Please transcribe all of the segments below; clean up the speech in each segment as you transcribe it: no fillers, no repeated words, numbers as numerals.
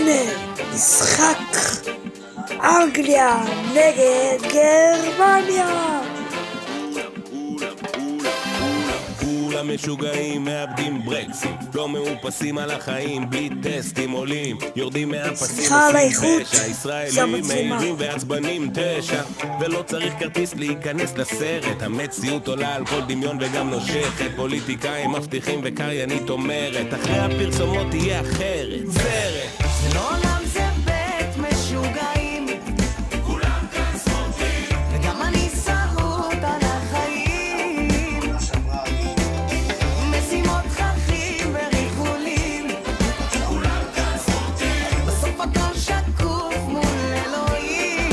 הנה, משחק אנגליה נגד גרמניה. כולם משוגעים, מאבדים ברקסים, לא מאופסים על החיים, בלי טסטים עולים, יורדים מהפסים, סליחה על האיכות, ישראלים מהירים ועצבנים 9, ולא צריך כרטיס להיכנס לסרט, המציאות עולה על כל דמיון וגם נושכת, פוליטיקאים מבטיחים וקריינית אומרת, אחרי הפרסומות תהיה אחרת, סרט. זה לא עולם, זה בית משוגעים, כולם כאן סמוטים, וגם אני שרוט על החיים, משימות חכים וריחולים, כולם כאן סמוטים, בסוף הכל שקוף מול אלוהים.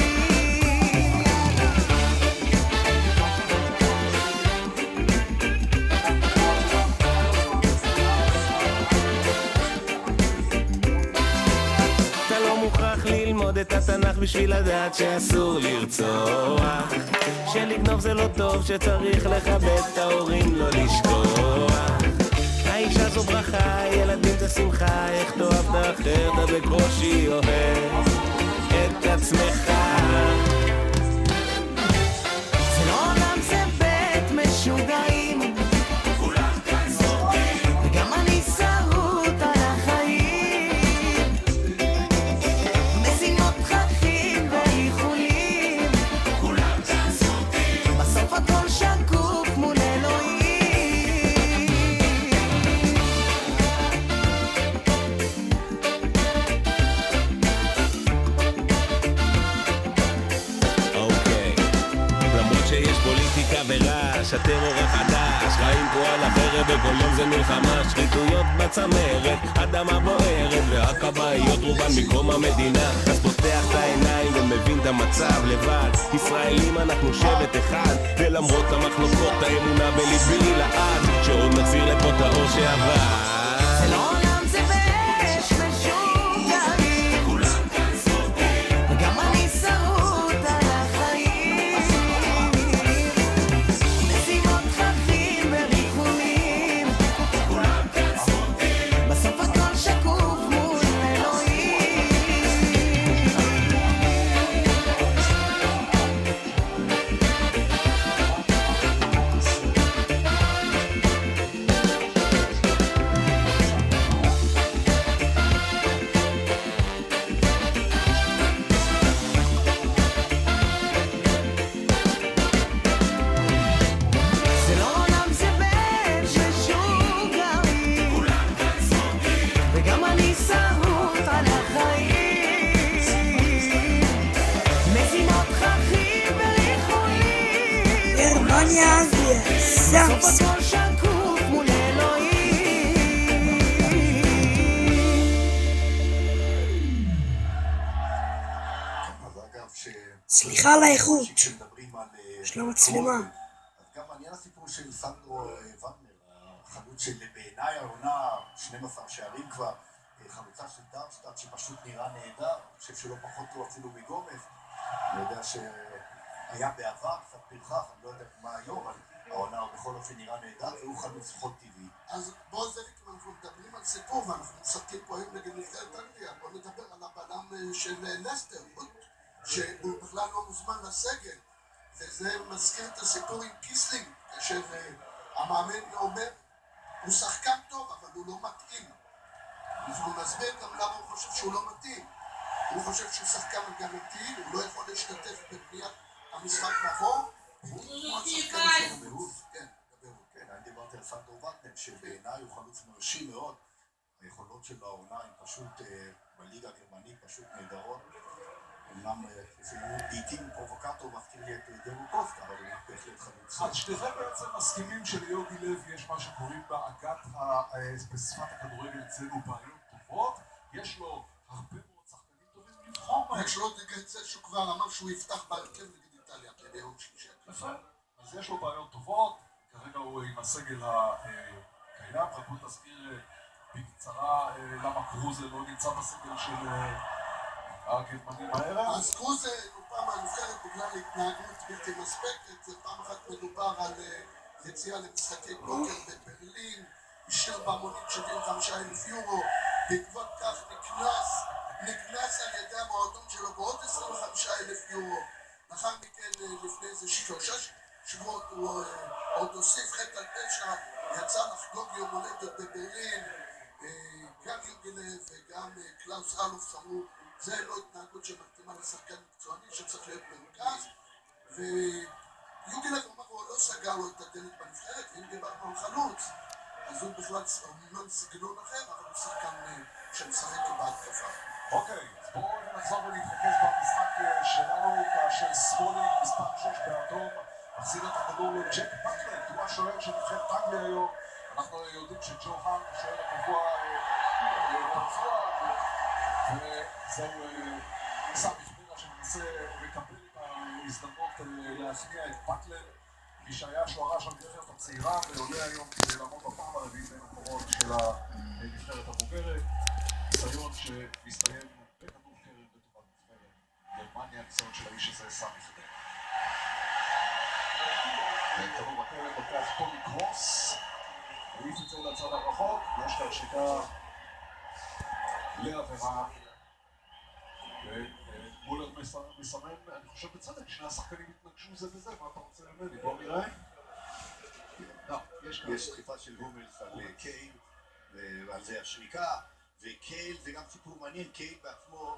אתה לא מוכרח ללמוד את התנ"ך בשביל לדעת שאסור לרצוח, שלגנוב זה לא טוב, שצריך לכבד את ההורים, לא לשכוח. האישה זו ברכה, ילדים זה שמחה, איך תאהב את האחר, אתה בקושי אוהב את עצמך. זה לא עולם, זה בית משוגעים, כולם כאן סמוטים, וגם אני שרוט על החיים, משימות חכים ואיחולים, כולם כאן סמוטים, בסוף הכל שקוף מול אלוהים. אוקיי, למרות שיש פוליטיקה ורעש, הטרור החדש, חיים פה על החרב וכל יום זה מלחמה, שחיתויות בצמרת, אדמה בוערת והכבאיות רובן מקום המדינה, אז פותח את העיניים ומבין את המצב לבד, ישראלים אנחנו שבט אחד, ולמרות המחלוקות האמונה בליבי לעד, שעוד נחזיר לפה את האור שעבר. זה לא עולם, זה בית משוגעים, כולם כאן סמוטים, וגם אני שרוט על החיים, משימות חכים וריחולים, כולם כאן סמוטים, בסוף הכל שקוף מול אלוהים. זה לא עולם, זה בית משוגעים, כולם כאן סמוטים, וגם אני שרוט על החיים, משימות חכים וריחולים, גרמניה אנגליה, זה בסוף המשחק. הכל שקוף מול אלוהים. אז אגב, סליחה על האיכות, כשמדברים על... יש לה מצלמה. אז גם מעניין הסיפור של סנדרו וגנר, החלוץ של בעיניי העונה 12 שערים כבר, חלוצה של דרמשטאט שפשוט נראה נהדר, אני חושב שלא פחות טוב אפילו מגומז, אני יודע שהיה בעבר קצת פרחח, אני לא יודע מה היום, אבל העונה הוא בכל אופן נראה נהדר, והוא חלוץ חוד טבעי. אז בוא זאביק, אנחנו מדברים על סיפור ואנחנו משחקים פה היום נגד נבחרת אנגליה, בוא נדבר על הבלם של לסטר, שהוא בכלל לא מוזמן לסגל, וזה מזכיר את הסיפור עם קיסלינג, כאשר המאמן אומר, הוא שחקן טוב אבל הוא לא מתאים. אנחנו נסביר גם למה הוא חושב שהוא לא מתאים. הוא חושב שהוא שחקן הגנתי, הוא לא יכול להשתתף בבניית המשחק מאחור, והוא שחקן בבירות, כן, כן, אני דיברתי על סנדרו וגנר, שבעיניי הוא חלוץ מרשים מאוד. היכולות של העונה הן פשוט, בליגה הגרמנית, פשוט נהדרות. אמנם זה לעיתים פרובוקטור מזכיר לי את דיאגו קוסטה, אבל הוא בהחלט חלוץ. אז שתיכם בעצם מסכימים שליוגי לוי יש מה שקוראים בעגת בשפת הכדורגל אצלנו בעיות טובות, יש לו הרבה מאוד שחקנים טובים לבחור בהם. יש לו את זה שהוא כבר אמר שהוא יפתח בהרכב נגד איטליה ביום שלישי. יפה, אז יש לו בעיות טובות, כרגע הוא עם הסגל הקיים, רק הוא תזכיר בקצרה למה קרוזה לא נמצא בסגל של הגרמנים הערב. אז קרוזה הוא פעם הנבחרת בגלל התנהגות בלתי מספקת, זה פעם אחת מדובר על יציאה למשחקי פוקר בברלין, אישר בהמונית 75,000 יורו, בעקבות כך נקנס נכנס על ידי המועדון שלו בעוד 25,000 יורו. לאחר מכן, לפני איזה 3 שבועות, הוא עוד הוסיף חטא על פשע, יצא לחגוג יום הולדת בברלין. גם יוגלב וגם קלאוס אלוף אמרו, זה לא התנהגות שמתאימה לשחקן מקצועני שצריך להיות מרכז. ויוגלב אמר, הוא לא סגר לו את הדלת בנבחרת, ואם דיברנו על חלוץ, אז הוא בכלל אומנם סגנון אחר, אבל הוא שחקן שמשחק בהתקפה. אוקיי, אז בואו נחזור ולהתרכז במשחק שלנו, כאשר סמוליק, מספר 6 באדום, מחזיר את הכדור לג'ק פטלנד, הוא השוער של נבחרת אנגליה היום. אנחנו יודעים שג'ו האן, השוער הקבוע, פצוע, וזהו סמי חמירה שמנסה לקבל את ההזדמנות להכניע את פטלנד, מי שהיה שוערה של הנבחרת הצעירה, ועולה היום כדי לעמוד בפעם הרביעית בין המקומות של הנבחרת הבוגרת. ניסיון שמסתיים בכדור קרן לטובת נבחרת גרמניה, הניסיון של האיש הזה סמי חמירה. וכדור בקרן לוקח טוני קרוס, העיף את זה לצד הרחוק, יש כאן שיטה לעבירה, ומולר מסמן, אני חושב בצדק, שני השחקנים התנגשו זה וזה, מה אתה רוצה ממני? בוא נראה. יש דחיפה של הומלס על קייל, ועל זה השריקה, וקייל זה גם סיפור מעניין, קייל בעצמו,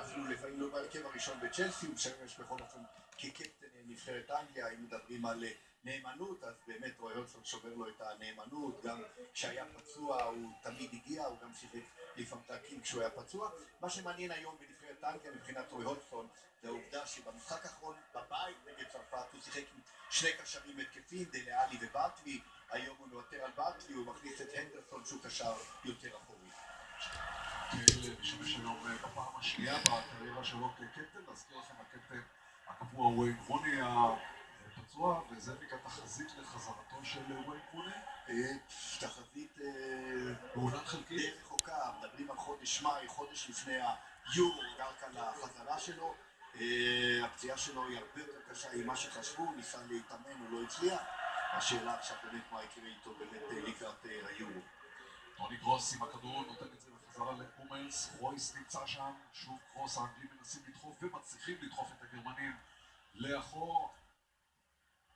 אפילו לפעמים לא בהרכב הראשון בצ'לסי, הוא משמש בכל אופן כקפטן נבחרת אנגליה. אם מדברים על נאמנות, אז באמת רוי הודסון שובר לו את הנאמנות, גם כשהיה פצוע הוא תמיד הגיע, הוא גם שיחק לפעמים כשהוא היה פצוע. מה שמעניין היום בנבחרת אנגליה מבחינת רוי הודסון, זה העובדה שבמשחק האחרון בבית נגד צרפת הוא שיחק עם 2 קשרים התקפים, דלה עלי וברטלי. היום הוא מוותר על ברטלי, הוא מכניס את הנדרסון שהוא קשר יותר אחורי. קייל משמש היום בפעם השנייה בקריירה שלו כקפטן, להזכיר לכם הקפטן הקבוע הוא וויין רוני הפצוע, וזה נקרא תחזית לחזרתו של וויין רוני. תחזית בעונת חלקית די רחוקה, מדברים על חודש מאי, חודש לפני היורו, דרכה לחזרה שלו. הפציעה שלו היא הרבה יותר קשה ממה שחשבו, ניסה להתאמן, הוא לא הצליח. השאלה עכשיו באמת מה יקרה איתו באמת לקראת היורו. טוני קרוס עם הכדור נותן את זה בחזרה להומלס, רויס נמצא שם, שוב קרוס, האנגלים מנסים לדחוף ומצליחים לדחוף את הגרמנים לאחור,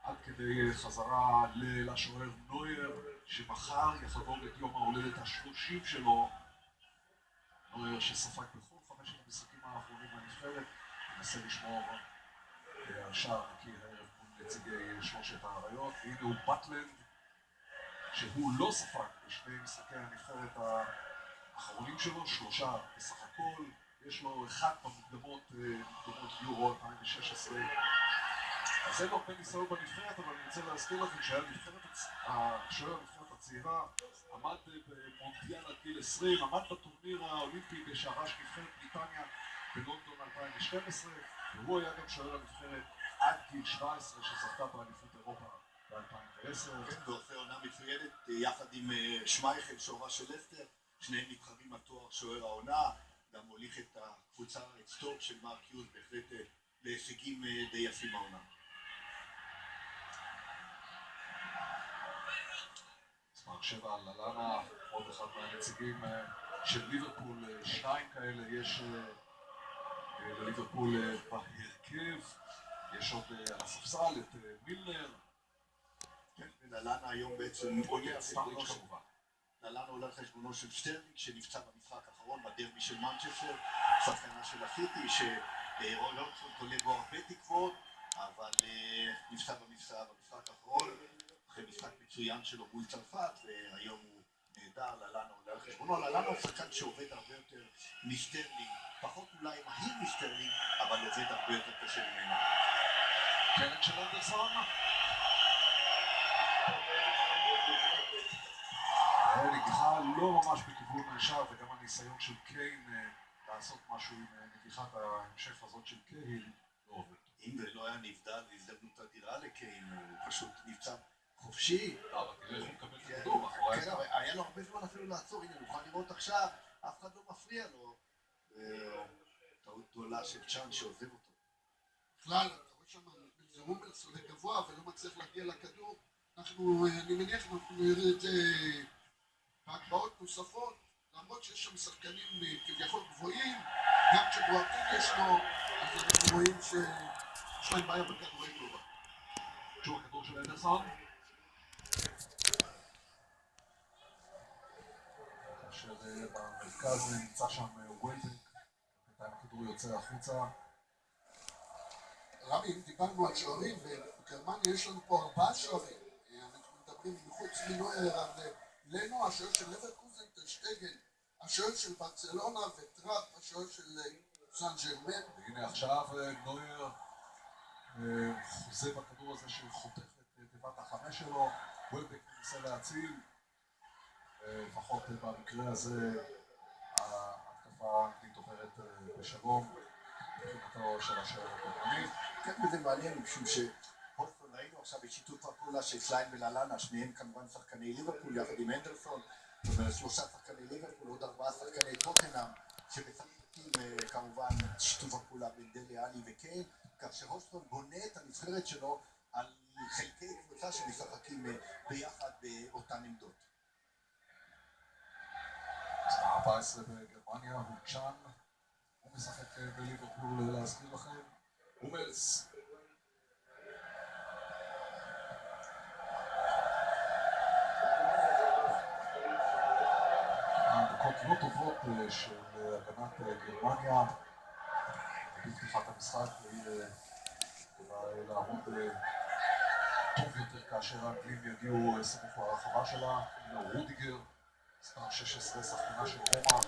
עד כדי חזרה לשוער נויר, שמחר יחגוג את יום ההולדת ה-30 שלו. נויר שספג בכל 5 המשחקים האחרונים מהנבחרת, מנסה לשמור על שער נקי הערב מול נציגי 3 האריות. והנה הוא פטלנד, שהוא לא ספג בשני משחקי הנבחרת האחרונים שלו, 3 בסך הכל, יש לו 1 במוקדמות יורו 2016. אז זה לא הרבה ניסיון בנבחרת, אבל אני רוצה להזכיר לכם שהשוער הנבחרת הצעירה עמד במונדיאל עד גיל 20, עמד בטורניר האולימפי בשערה של נבחרת בריטניה בלונדון 2012, והוא היה גם שוער הנבחרת עד גיל 17 שזכתה באליפות אירופה ב-2010. כן, ועושה עונה מצוינת יחד עם שמייכל, שוערה של לסטר, שניהם מתחרים על תואר שוער העונה, גם הוליך את הקבוצה, את סטוק של מרק יוז, בהחלט להישגים די יפים העונה. מספר 7 על ללאנה, עוד אחד מהנציגים של ליברפול, 2 כאלה יש לליברפול בהרכב, יש עוד על הספסל את מילנר. כן, וללאנה היום בעצם עולה על חשבונו של... כמובן. ללאנה עולה על חשבונו של שטרלינג, שנפצע במשחק האחרון בדרבי של מנצ'סטר, שחקנה של הסיטי, שרוי הודסון תולה בו הרבה תקוות, אבל נפצע במשחק האחרון, אחרי משחק מצוין שלו מול צרפת, והיום הוא נהדר. ללאנה עולה על חשבונו. ללאנה הוא שחקן שעובד הרבה יותר מסטרלינג, פחות אולי מהיר מסטרלינג, אבל עובד הרבה יותר קשה ממנו. קרן של אנדרסון. נגיחה לא ממש בכיוון השער, וגם הניסיון של קיין לעשות משהו עם נגיחת ההמשך הזאת של קיין לא עובד. אם זה לא היה נבדל והזדמנות אדירה לקיין, הוא פשוט נפצע חופשי. אבל תראה איך הוא מקבל את הכדור מאחורי כן, אבל היה לו הרבה זמן אפילו לעצור. הנה, נוכל לראות עכשיו, אף אחד לא מפריע לו. טעות גדולה של צ'אן שעוזב אותו. בכלל, אתה רואה שם, זה הומלס עולה גבוה ולא מצליח להגיע לכדור. אני מניח, אנחנו נראה את זה בהקבעות נוספות, למרות שיש שם שחקנים כביכול גבוהים, גם כשבועטים יש לו, אז אנחנו רואים שיש להם בעיה בכדורגל. שוב הכדור של אנדרסון. כאשר במרכז נמצא שם וולבק, בינתיים הכדור יוצא החוצה. רבי, אם דיברנו על שוערים, ובגרמניה יש לנו פה 4 שוערים. אנחנו מדברים מחוץ מנוער על לנו, השוער של לברקוזן, טר שטגן, השוער של ברצלונה וטראפ, השוער של סן ז'רמן. והנה עכשיו נויר חוזה בכדור הזה שחותך את תיבת ה5 שלו, וולבק מנסה להציל, לפחות במקרה הזה ההתקפה האנגלית עוברת בשלום מבחינתו של השוער הגרמני. כן, וזה מעניין, משום שהולסטון ראינו עכשיו את שיתוף הפעולה של קליין וללנה, שניהם כמובן שחקני ליברפול יחד עם אנדרסון, זאת אומרת 3 שחקני ליברפול, עוד 4 שחקני טוטנהאם, שמשחקים כמובן שיתוף הפעולה בין דלי עלי וקיין, כך שהולסטון בונה את הנבחרת שלו על חלקי קבוצה שמשחקים ביחד באותן עמדות. 14 בגרמניה, הוא צ'אן, הוא משחק בליברפול, להזכיר לכם, הומלס. דקות לא טובות של הגנת גרמניה בפתיחת המשחק, והיא יכולה לעמוד טוב יותר כאשר האנגלים יגיעו סמוך לרחבה שלה. רודיגר, מספר 16, שחקנה של רומא,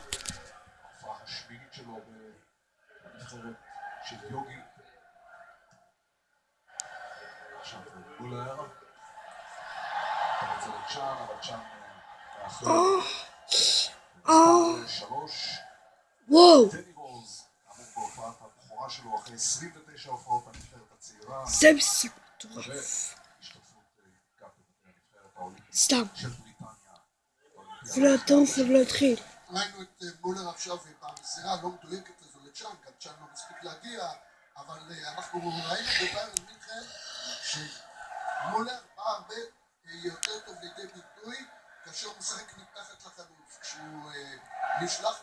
ההופעה השמינית שלו בנבחרת של יוגי. עכשיו מולר, אתה רוצה לצ'אן, אבל צ'אן מאחר. מספר 3, וואו, דני רוז, עמוד בהופעת הבכורה שלו אחרי 29 הופעות בנבחרת הצעירה. זה משחק מטורף. והשתתפות גם בנבחרת האולימפית סתם. של בריטניה. אפילו הטוב עוד לא התחיל. ראינו את מולר עכשיו במסירה לא מדויקת הזו לצ'אן, גם צ'אן לא מספיק להגיע, אבל אנחנו ראינו בביירן מינכן שמולר בא הרבה יותר טוב לידי ביטוי כאשר הוא משחק מתחת לחלוץ. כשהוא נשלח